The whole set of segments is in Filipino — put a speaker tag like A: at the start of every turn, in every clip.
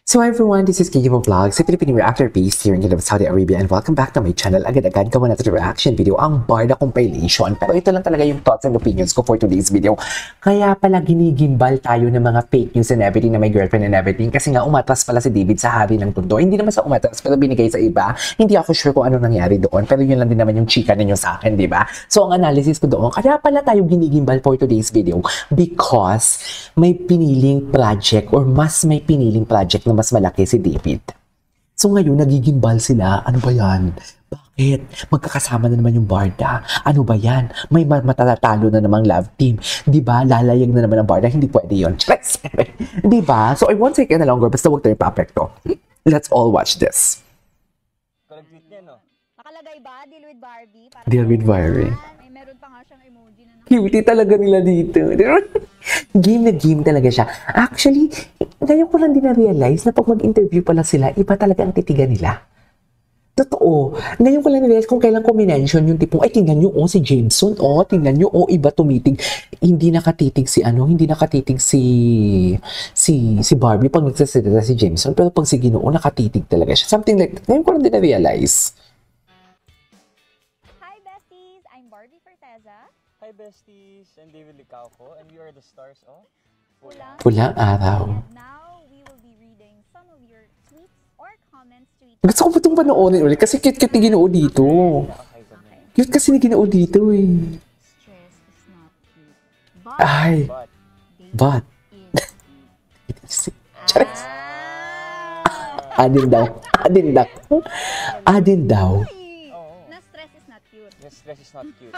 A: So hi everyone, this is Kiki Vlogs, si Filipino reactor based here in Kingdom of Saudi Arabia, and welcome back to my channel. Agad-agad gawa natin reaction video, ang Barda compilation. Pero ito lang talaga yung thoughts and opinions ko for today's video. Kaya pala ginigimbal tayo ng mga fake news and everything na may girlfriend and everything, kasi nga umatras pala si David sa hari ng Tondo. Hindi naman sa umatras, pero binigay sa iba. Hindi ako sure kung ano nangyari doon, pero yun lang din naman yung chika ninyo sa akin, di ba? So ang analysis ko doon, kaya pala tayo ginigimbal for today's video because may piniling project or mas may piniling project na mas malaki si David. So ngayon, nagigimbal sila. Ano ba yan? Bakit? Magkakasama na naman yung Barda. Ano ba yan? May matatatalo na namang love team. Diba? Lalayag na naman ang Barda. Hindi pwede yun. Diba? So I won't take any longer. Basta huwag tayo pa-apekto. Let's all watch this.
B: Nakalagay ba? Deal with Barbie?
A: Deal with Barbie.
B: May meron pa nga siyang emoji na
A: Cutie talaga nila dito. Game na game talaga siya. Actually, ngayon ko lang din na-realize na pag mag-interview pala sila, iba talaga ang titigan nila. Totoo. Ngayon ko lang na-realize kung kailan ko minention yung tipong, ay tingnan nyo, si Jameson, tingnan nyo, iba tumitig. Hindi nakatitig si Barbie pag nagsasalita si Jameson, pero pag si Ginoo, nakatitig talaga siya. Something like that. Ngayon ko lang din na-realize.
B: Hi besties, I'm Barbie Forteza.
C: Hi besties, I'm David Licauco, and we are the stars of
A: Pulang Araw.
B: Now, we will be reading some of your tweets or comments to each
A: Gusto ko ba itong panoorin ulit? Kasi cute-cute ni Ginoo dito. Cute kasi ni Ginoo dito eh.
B: Stress is not cute.
A: Ay. But. Charis. Adin daw.
B: Na stress is not cute.
C: Stress is not cute.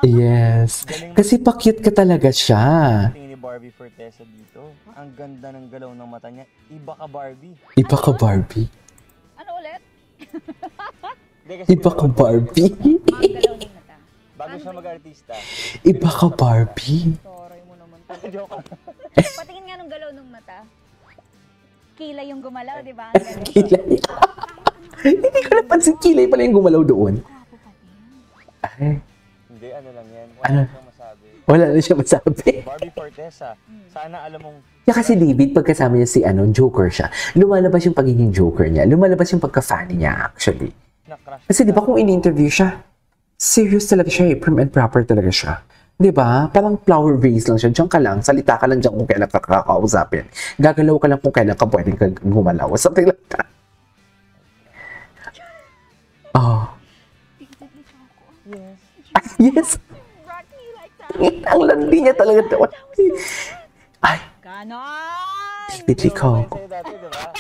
A: Yes. Kasi pa-cute ka talaga siya.
C: Tingin ni Barbie Forteza dito. Ang ganda ng galaw ng mata niya. Iba ka Barbie.
A: Iba ka Barbie.
B: Ano ulit?
A: Iba ka Barbie.
B: Mga galaw ng mata.
C: Bago siya mag-artista.
A: Iba ka Barbie.
B: Toray mo naman. Joke. Patingin nga ng galaw ng mata. Kilay yung gumalaw, di ba? Ang galing.
A: Kilay. Hindi ko napansin kilay pala yung gumalaw doon. Ay.
C: Hindi, ano lang yan.
A: Ano?
C: Wala siyang masabi.
A: Wala na siya masabi.
C: Barbie Forteza, sana alam mong...
A: Kaya kasi David, pagkasama niya si Joker siya, lumalabas yung pagiging Joker niya. Lumalabas yung pagka-funny niya actually.
C: Na-crush
A: Kasi di ba kung in-interview siya, serious talaga siya prim and proper talaga siya. Di ba? Parang flower vase lang siya. Diyan ka lang, salita ka lang diyan kung kailan ka kakausapin. Gagalaw ka lang kung kailan ka pwedeng gumalaw. Something like that. Oh. Yes.
B: Rock me like that.
A: Ang landi niya talaga ito. Ay,
B: Ganon!
A: David ko.
C: Dati, diba?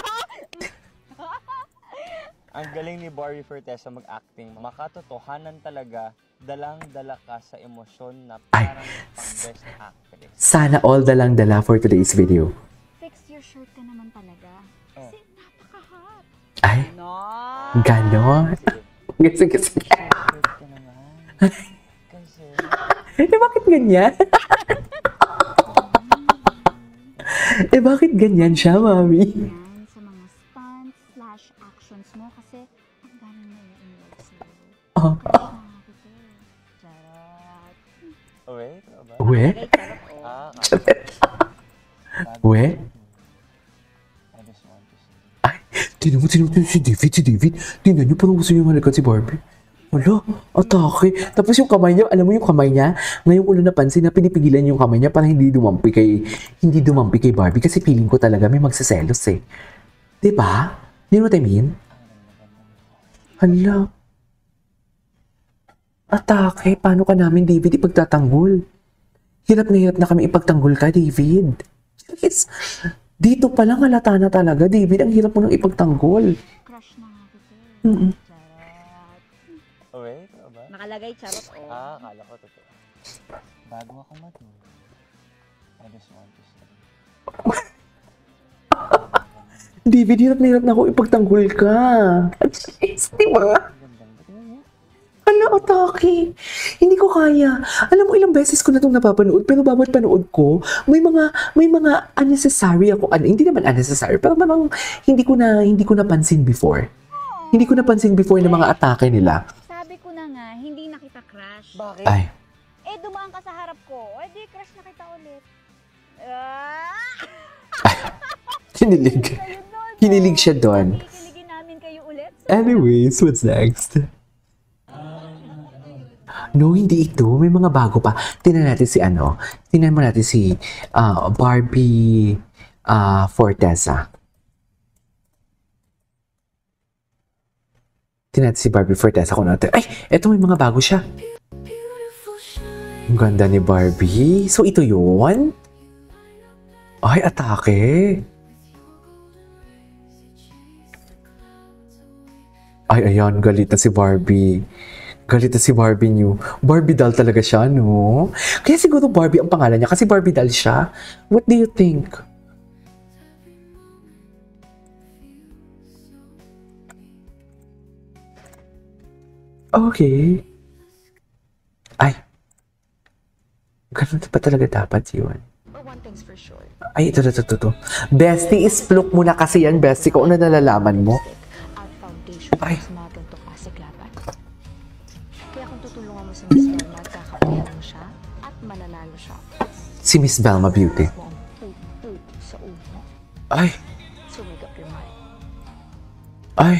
C: Ang galing ni Barbie Forteza mag-acting. Makatotohanan talaga, dalang-dala ka sa emosyon na parang pang-best actress.
A: Sana all dalang-dala for today's video.
B: Fix your shirt ka naman talaga. Kasi napaka-hot.
A: Ay, ganon. Sige.
C: Ka naman. Kasi...
A: Bakit ganyan? Bakit ganyan siya, mami?
B: Yan sa mga stunts/actions mo kasi ang dami na i-involve sa'yo.
A: Oh.
B: Charot.
C: Wait, ano ba?
A: We? We?
C: I just want to see.
A: Ay, tinan mo si David. Tingnan niyo, parang gusto niyo halikan si Barbie. Wala, atake. Tapos yung kamay niya, alam mo yung kamay niya, ngayon ko lang napansin na pinipigilan yung kamay niya para hindi dumampi kay Barbie kasi feeling ko talaga may magseselos eh. Diba? You know what I mean? Hala. Atake, paano ka namin, David, ipagtatanggol? Hirap na kami ipagtanggol ka, David. Yes. Dito pa lang halata na talaga, David. Ang hirap mo nang ipagtanggol.
B: Crush na nga kita.
A: Mm-mm.
C: Wait, ano ba?
B: Nakalagay charot oh.
C: Akala ko totoo. Bago ako matulog, I just want to see.
A: David, hirap na ako ipagtanggol ka. Yes, di ba? Hala, atake. Hindi ko kaya. Alam mo, ilang beses ko na itong napapanood, pero bawat panood ko, may mga unnecessary ako. Hindi naman unnecessary, pero parang hindi ko napansin before. Hindi ko napansin before ng mga atake nila.
B: Sabi ko na nga,
C: Bakit?
A: Ay,
B: Eh, dumaan ka sa harap ko. Eh, di, crush na kita ulit. Ah!
A: kinilig.
B: Kayo nun,
A: Kinilig siya doon.
B: Kikiligin namin kayo ulit.
A: Anyways, what's next? No, hindi ito. May mga bago pa. Tingnan natin si ano. Tingnan mo natin si Barbie Fortesa. Tingnan natin si Barbie Fortesa kung natin. Ay, eto may mga bago siya. Ang ganda ni Barbie. So, ito yun? Ay, atake. Ay, ayan. Galit na si Barbie. Galit na si Barbie new. Barbie doll talaga siya, no? Kaya siguro Barbie ang pangalan niya kasi Barbie doll siya. What do you think? Okay. Ay. Ganun pa talaga dapat yun.
D: But one thing's for sure.
A: Ay, ito. Bestie, isplok mo na kasi yan, Bestie. Kung ano nalalaman mo.
D: At foundation
A: Ay.
D: mas maganto ka sa laban. Kaya kung tutulungan mo si Miss Belma, kakapayan mo siya at mananalo siya.
A: Si Miss Belma Beauty.
D: Mo ang put sa ulo.
A: Ay.
D: So make up your mind.
A: Ay.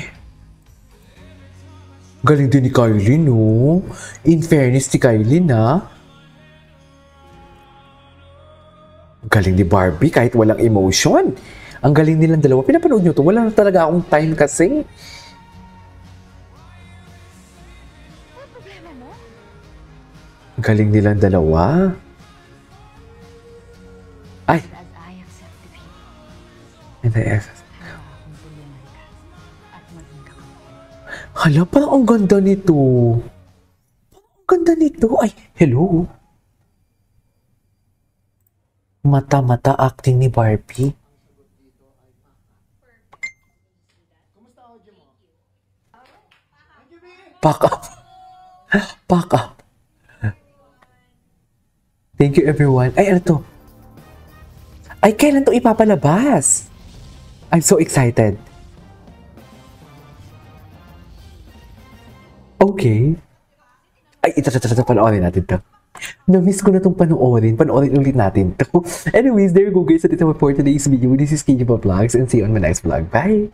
A: Galing din ni Kylie, no? In fairness ni Kylie, na. Galing ni Barbie kahit walang emotion. Ang galing nilang dalawa. Pinapanood nyo to. Wala na talaga akong time kasi.
B: Ano problema mo?
A: Galing nilang dalawa. Ay.
D: As I accept defeat,
A: And I
D: kailangan kong tulungan ka at maging kakampi.
A: Hala, parang ang ganda nito. Ang ganda nito. Ay, hello. Mata-mata acting ni Barbie. Pack up. Pack up. Thank you, everyone. Ay, ano to? Ay, kailan to ipapalabas? I'm so excited. Okay. Ay, ito, panoorin natin to. Na-miss ko na itong panoorin. Panoorin ulit natin to. Anyways, there you go guys. At ito for today's video. This is KJ Vlogs and see you on my next vlog. Bye!